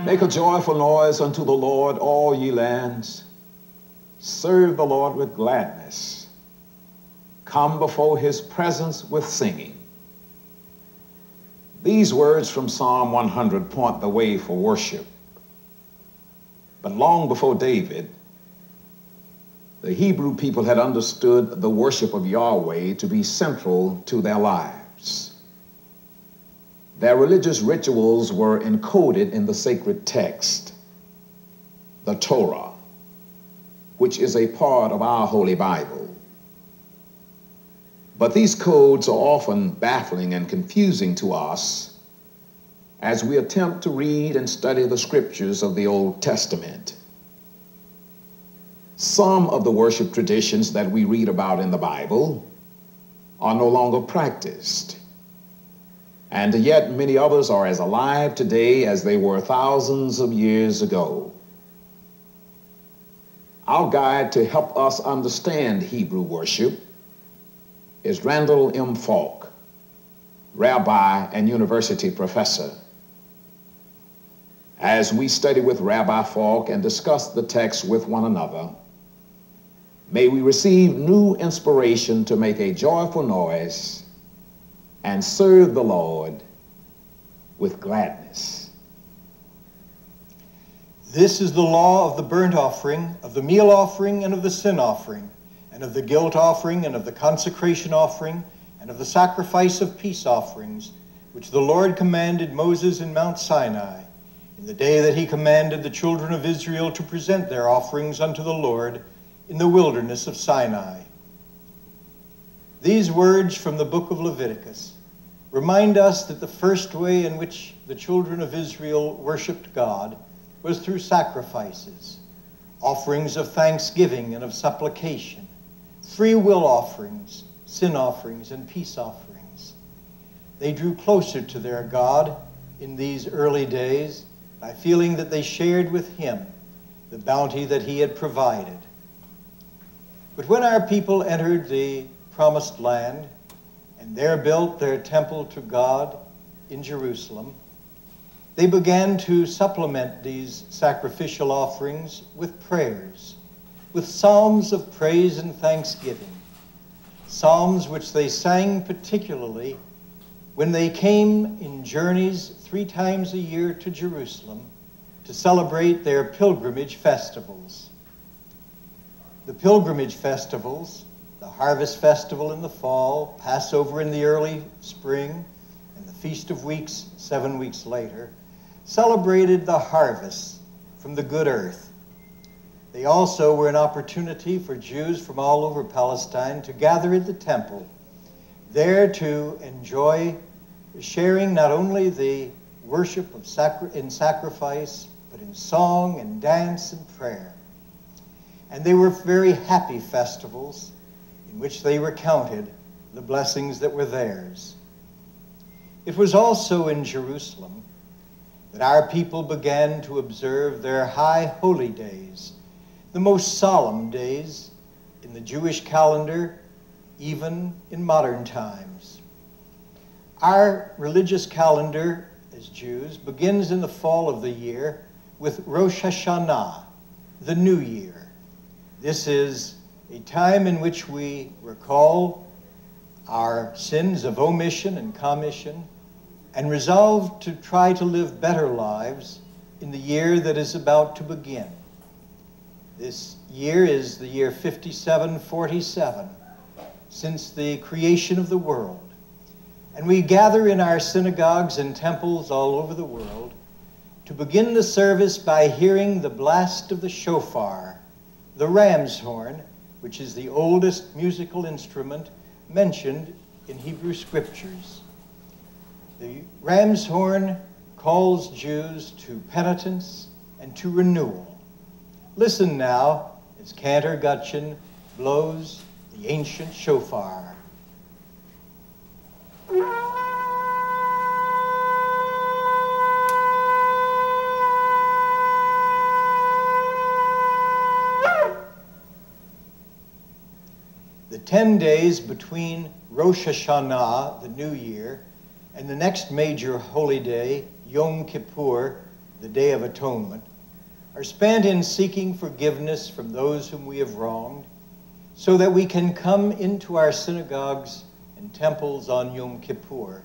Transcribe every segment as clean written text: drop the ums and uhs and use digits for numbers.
Make a joyful noise unto the Lord, all ye lands. Serve the Lord with gladness. Come before his presence with singing. These words from Psalm 100 point the way for worship. But long before David, the Hebrew people had understood the worship of Yahweh to be central to their lives. Their religious rituals were encoded in the sacred text, the Torah, which is a part of our Holy Bible. But these codes are often baffling and confusing to us as we attempt to read and study the scriptures of the Old Testament. Some of the worship traditions that we read about in the Bible are no longer practiced. And yet many others are as alive today as they were thousands of years ago. Our guide to help us understand Hebrew worship is Randall M. Falk, rabbi and university professor. As we study with Rabbi Falk and discuss the text with one another, may we receive new inspiration to make a joyful noise and serve the Lord with gladness. This is the law of the burnt offering, of the meal offering, and of the sin offering, and of the guilt offering, and of the consecration offering, and of the sacrifice of peace offerings, which the Lord commanded Moses in Mount Sinai, in the day that he commanded the children of Israel to present their offerings unto the Lord in the wilderness of Sinai. These words from the book of Leviticus remind us that the first way in which the children of Israel worshiped God was through sacrifices, offerings of thanksgiving and of supplication, free will offerings, sin offerings, and peace offerings. They drew closer to their God in these early days by feeling that they shared with him the bounty that he had provided. But when our people entered the promised land and there built their temple to God in Jerusalem, they began to supplement these sacrificial offerings with prayers, with psalms of praise and thanksgiving, psalms which they sang particularly when they came in journeys 3 times a year to Jerusalem to celebrate their pilgrimage festivals. The pilgrimage festivals, the harvest festival in the fall, Passover in the early spring, and the Feast of Weeks 7 weeks later, celebrated the harvest from the good earth. They also were an opportunity for Jews from all over Palestine to gather at the temple, there to enjoy sharing not only the worship in sacrifice, but in song and dance and prayer. And they were very happy festivals in which they recounted the blessings that were theirs. It was also in Jerusalem that our people began to observe their high holy days, the most solemn days in the Jewish calendar, even in modern times. Our religious calendar as Jews begins in the fall of the year with Rosh Hashanah, the New Year. This is a time in which we recall our sins of omission and commission and resolve to try to live better lives in the year that is about to begin. This year is the year 5747, since the creation of the world. And we gather in our synagogues and temples all over the world to begin the service by hearing the blast of the shofar, the ram's horn, which is the oldest musical instrument mentioned in Hebrew scriptures. The ram's horn calls Jews to penitence and to renewal. Listen now as Cantor Gutchen blows the ancient shofar. The 10 days between Rosh Hashanah, the New Year, and the next major holy day, Yom Kippur, the Day of Atonement, are spent in seeking forgiveness from those whom we have wronged, so that we can come into our synagogues and temples on Yom Kippur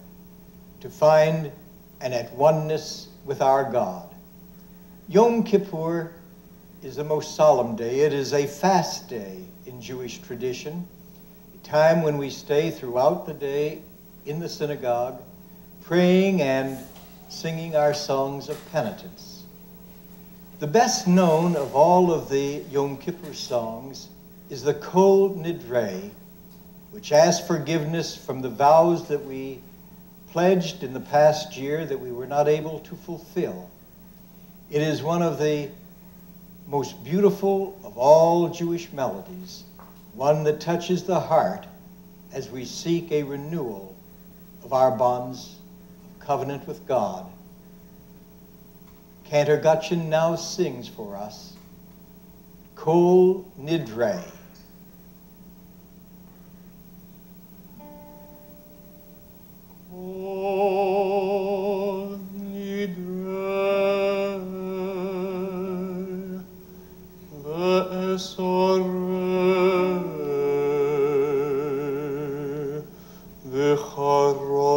to find an at oneness with our God. Yom Kippur is a most solemn day. It is a fast day in Jewish tradition, a time when we stay throughout the day in the synagogue, praying and singing our songs of penitence. The best known of all of the Yom Kippur songs is the Kol Nidre, which asks forgiveness from the vows that we pledged in the past year that we were not able to fulfill. It is one of the most beautiful of all Jewish melodies, one that touches the heart as we seek a renewal of our bonds of covenant with God. Cantor Gutchen now sings for us Kol Nidre. Kol Nidre ve'esoreh ve'charoneh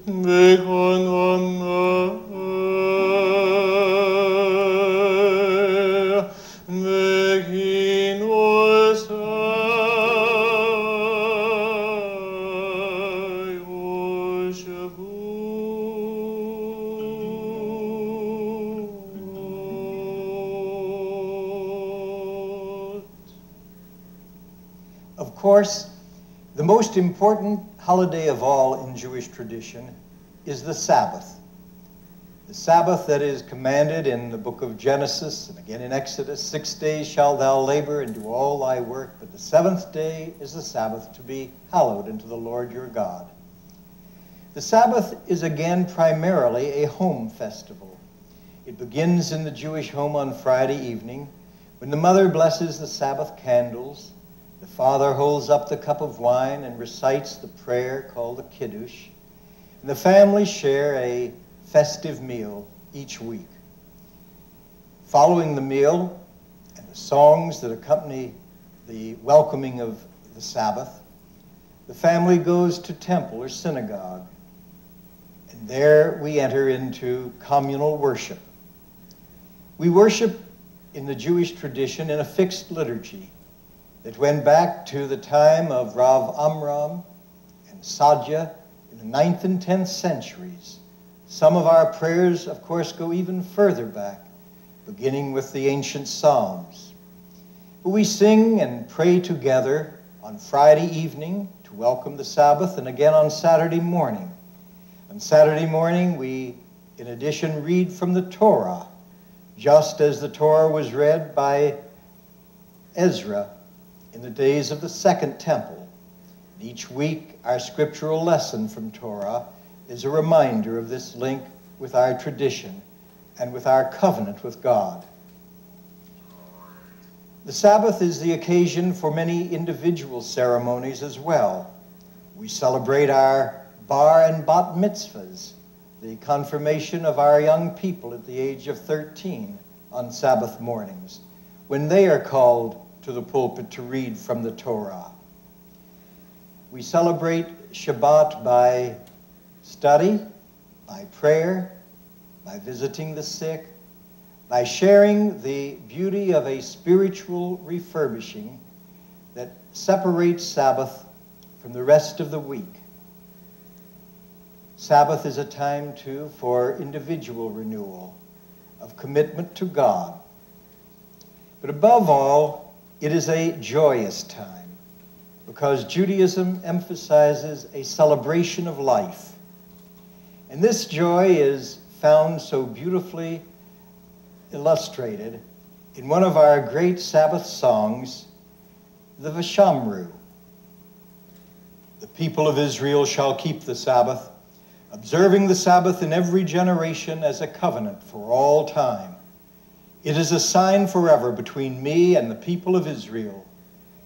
ve'hananeh Of course, the most important holiday of all in Jewish tradition is the Sabbath. The Sabbath that is commanded in the book of Genesis and again in Exodus, 6 days shalt thou labor and do all thy work, but the seventh day is the Sabbath to be hallowed unto the Lord your God. The Sabbath is again primarily a home festival. It begins in the Jewish home on Friday evening when the mother blesses the Sabbath candles. The father holds up the cup of wine and recites the prayer called the Kiddush, and the family share a festive meal each week. Following the meal and the songs that accompany the welcoming of the Sabbath, the family goes to temple or synagogue, and there we enter into communal worship. We worship in the Jewish tradition in a fixed liturgy that went back to the time of Rav Amram and Sadja in the 9th and 10th centuries. Some of our prayers, of course, go even further back, beginning with the ancient Psalms. But we sing and pray together on Friday evening to welcome the Sabbath, and again on Saturday morning. On Saturday morning, we, in addition, read from the Torah, just as the Torah was read by Ezra in the days of the Second Temple. Each week, our scriptural lesson from Torah is a reminder of this link with our tradition and with our covenant with God. The Sabbath is the occasion for many individual ceremonies as well. We celebrate our bar and bat mitzvahs, the confirmation of our young people at the age of 13 on Sabbath mornings, when they are called to the pulpit to read from the Torah. We celebrate Shabbat by study, by prayer, by visiting the sick, by sharing the beauty of a spiritual refurbishing that separates Sabbath from the rest of the week. Sabbath is a time, too, for individual renewal of commitment to God. But above all, it is a joyous time because Judaism emphasizes a celebration of life. And this joy is found so beautifully illustrated in one of our great Sabbath songs, the Vashamru. The people of Israel shall keep the Sabbath, observing the Sabbath in every generation as a covenant for all time. It is a sign forever between me and the people of Israel.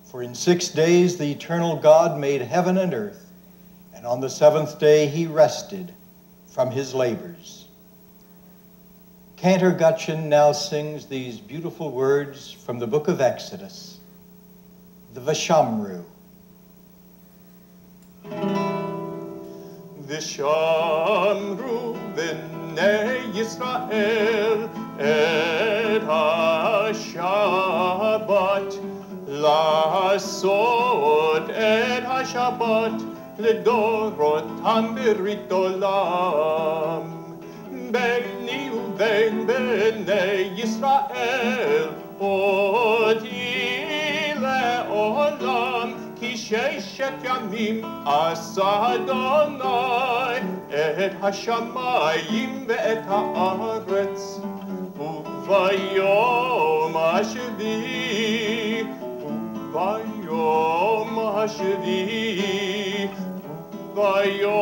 For in 6 days the eternal God made heaven and earth, and on the seventh day he rested from his labors. Cantor Gutchen now sings these beautiful words from the book of Exodus, the Vashamru. Vishamru b'nei Yisrael et ha-Shabbat la'asot et ha-Shabbat לדורותם ברית עולם. ביני ובין בני ישראל אותי לעולם, כי 6 ימים עשה אדוני את השמיים ואת הארץ, וביום השביעי ביום